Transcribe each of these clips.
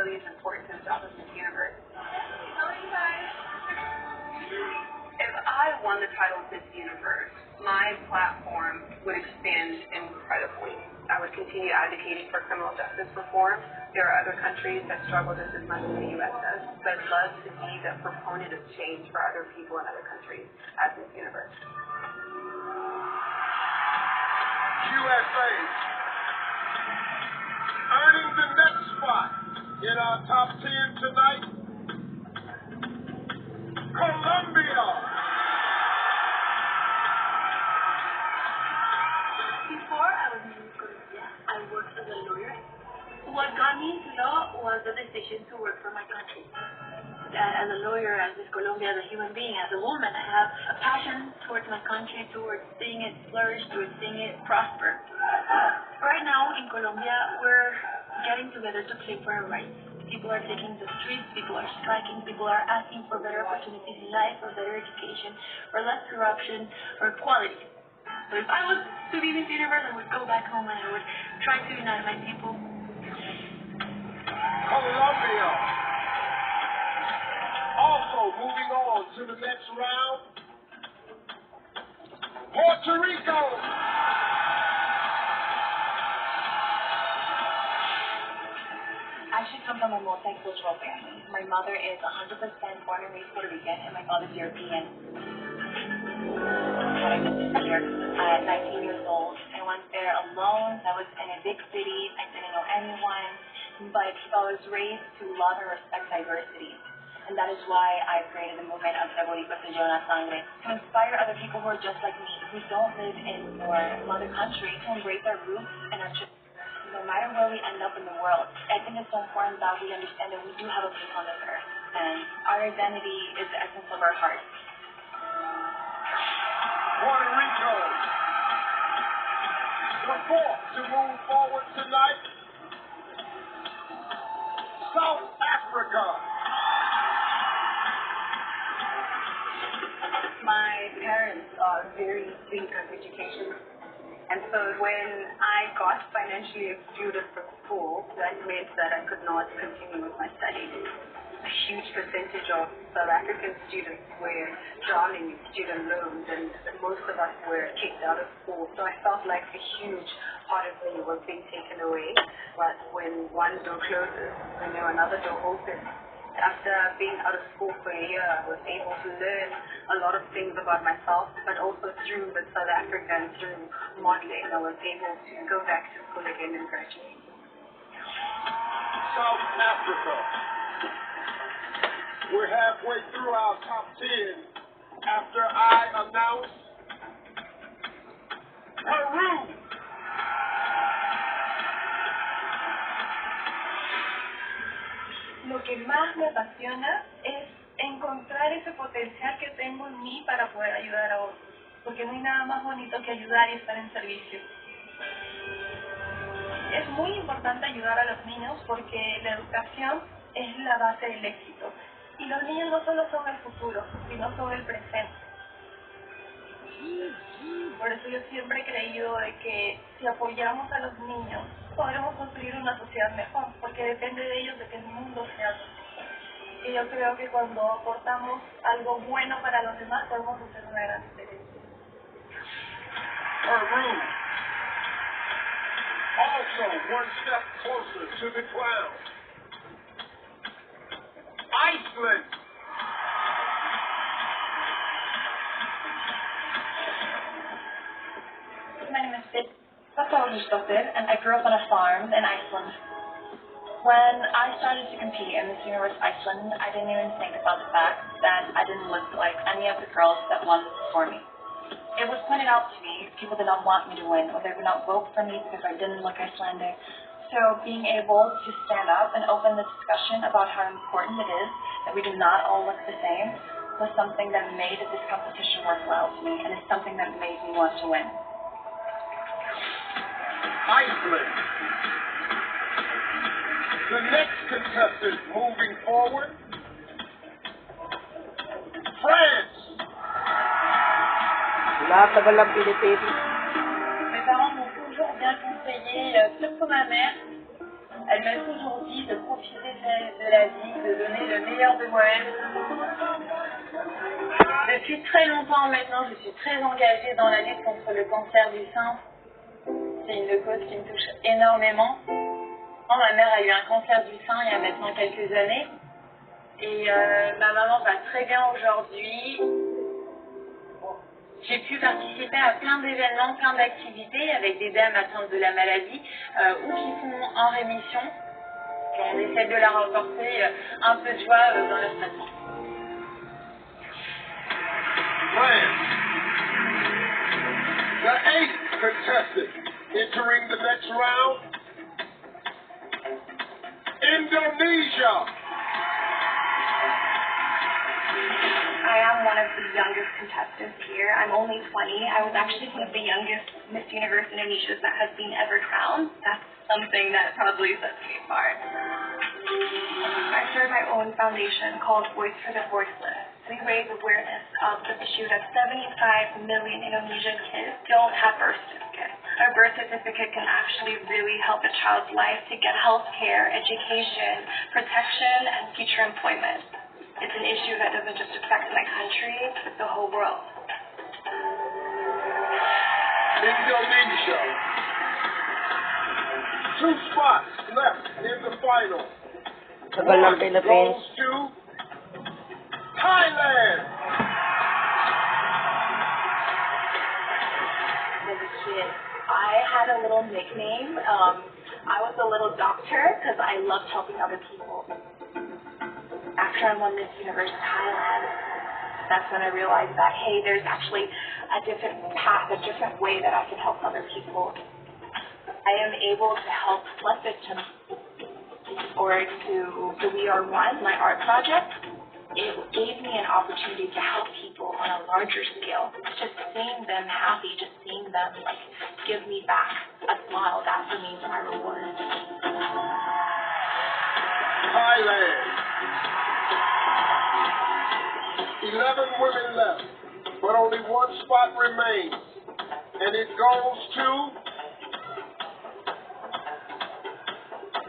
equally as important to the job of Miss Universe. How are you guys? If I won the title of Miss Universe, my platform would expand incredibly. I would continue advocating for criminal justice reform. There are other countries that struggle just as much as the U.S. does, but I'd love to be the proponent of change for other people in other countries as Miss Universe. USA earning the next spot in our top 10 tonight, Colombia. Before I was in Colombia, I worked as a lawyer. What got me into law was the decision to work for my country. As a lawyer, as Miss Colombia, as a human being, as a woman, I have a passion towards my country, towards seeing it flourish, towards seeing it prosper. Right now in Colombia, we're getting together to play for our rights. People are taking the streets, people are striking, people are asking for better opportunities in life, for better education, for less corruption, for equality. So if I was to be Miss Universe, I would go back home and I would try to unite my people. Colombia. Also moving on to the next round, Puerto Rico. I actually come from a multicultural family. My mother is 100% born and raised Puerto Rican, and my father's European. When I moved here at 19 years old, I went there alone. I was in a big city. I didn't know anyone, but I was raised to love and respect diversity. And that is why I created the movement of Saborito Sayo na Sangre, to inspire other people who are just like me, who don't live in your mother country, to embrace our roots and our traditions. No matter where we end up in the world, I think it's so important that we understand that we do have a place on this earth, and our identity is the essence of our hearts. Puerto Rico. The fourth to move forward tonight, South Africa. My parents are very big on education, and so when I got financially excluded from school, that meant that I could not continue with my studies. A huge percentage of South African students were drowning in student loans, and most of us were kicked out of school. So I felt like a huge part of me was being taken away. But when one door closes, we know another door opens. After being out of school for a year, I was able to learn a lot of things about myself, but also through the South Africa and through modeling, I was able to go back to school again and graduate. South Africa. We're halfway through our top 10 after I announce Peru. Lo que más me apasiona es encontrar ese potencial que tengo en mí para poder ayudar a otros, porque no hay nada más bonito que ayudar y estar en servicio. Es muy importante ayudar a los niños porque la educación es la base del éxito, y los niños no solo son el futuro, sino son el presente. Por eso yo siempre he creído de que si apoyamos a los niños, podremos construir una sociedad mejor, porque depende de ellos de que el mundo sea así. Y yo creo que cuando aportamos algo bueno para los demás, podemos hacer una gran diferencia. Peru. Also one step closer to the crown. Iceland. My name is Bit, and I grew up on a farm in Iceland. When I started to compete in Miss Universe Iceland, I didn't even think about the fact that I didn't look like any of the girls that won before me. It was pointed out to me people did not want me to win, or they would not vote for me because I didn't look Icelandic. So being able to stand up and open the discussion about how important it is that we do not all look the same was something that made this competition worthwhile to me, and it's something that made me want to win. Iceland. The next contestant moving forward, France. Tagal ng Pilipinas. Mes parents m'ont toujours bien conseillé, surtout ma mère, Elle me laisse aujourd'hui de profiter de la vie, de donner le meilleur de moi-même. Depuis très longtemps maintenant, je suis très engagée dans la lutte contre le cancer du sein. C'est une cause qui me touche énormément. Ma mère a eu un cancer du sein il y a maintenant quelques années. Et ma maman va très bien aujourd'hui. J'ai pu participer à plein d'événements, plein d'activités avec des dames atteintes de la maladie ou qui sont en rémission. On essaie de leur apporter un peu de joie dans leur traitement. The 8th contestant entering the next round, Indonesia. I am one of the youngest contestants here. I'm only 20. I was actually one of the youngest Miss Universe Indonesias that has been ever crowned. That's something that probably sets me apart. I started my own foundation called Voice for the Voiceless. We raise awareness of the issue that 75 million Indonesian kids don't have birth certificates. A birth certificate can actually really help a child's life to get health care, education, protection, and future employment. It's an issue that doesn't just affect my country, but the whole world. Indonesia. 2 spots left in the final. One goes to Thailand. As a kid, I had a little nickname. I was a little doctor because I loved helping other people. After I won Miss Universe Thailand, that's when I realized that, hey, there's actually a different path, a different way that I can help other people. I am able to help flood victims or to the We Are One, my art project. It gave me an opportunity to help people on a larger scale. Just seeing them happy, just seeing them give me back a smile, that for me is my reward. Thailand. 11 women left, but only 1 spot remains, and it goes to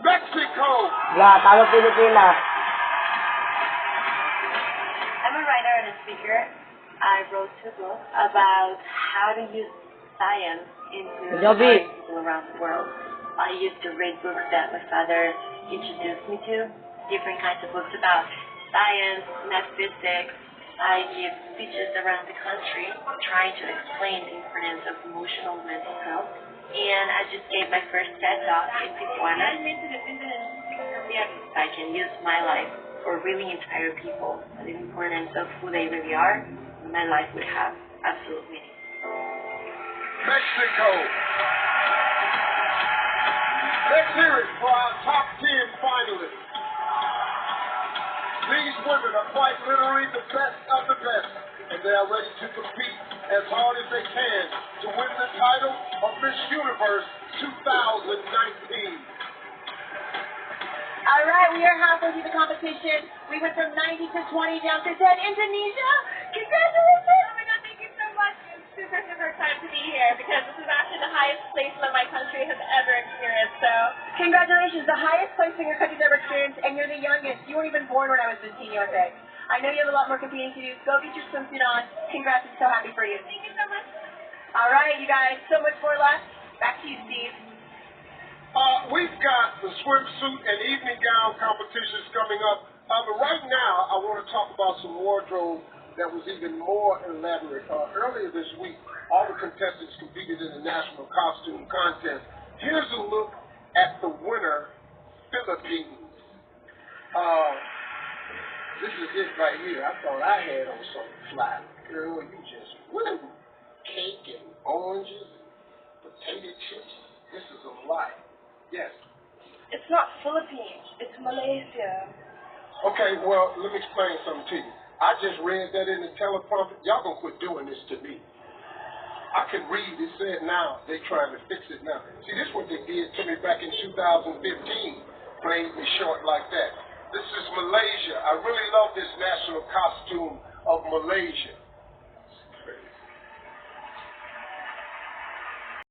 Mexico. Talo Pilipinas. I'm a writer and a speaker. I wrote 2 books about how to use science into empowering people around the world. I used to read books that my father introduced me to, different kinds of books about science, metaphysics. I give speeches around the country trying to explain the importance of emotional and mental health. And I just gave my first TED Talk in Tijuana. I can use my life or really inspire people of the importance of who they really are. My life would have absolute meaning. Mexico. Let's hear it for our top 10 finalists. These women are quite literally the best of the best, and they are ready to compete as hard as they can to win the title of Miss Universe 2019. All right, we are halfway through the competition. We went from 90 to 20 down to 10. Indonesia, congratulations! Oh my God, thank you so much. It's super excited to be here because this is actually the highest place that my country has ever experienced. So, Congratulations, the highest place in your country's ever experienced, and you're the youngest. You weren't even born when I was in Team USA. I know you have a lot more competing to do. Go get your swimsuit on. Congrats, I'm so happy for you. thank you so much. All right, you guys, so much more left. Back to you, Steve. We've got the swimsuit and evening gown competitions coming up. But right now, I want to talk about some wardrobe that was even more elaborate. Earlier this week, all the contestants competed in the National Costume Contest. Here's a look at the winner, Philippines. This is it right here. I thought I had on something fly. Girl, you just, woo! Cake and oranges, potato chips. This is a lot. Yes. It's not Philippines. It's Malaysia. Okay, well, let me explain something to you. I just read that in the teleprompter. Y'all gonna quit doing this to me. I can read it said now. They trying to fix it now. See, this is what they did to me back in 2015. Played me short like that. This is Malaysia. I really love this national costume of Malaysia.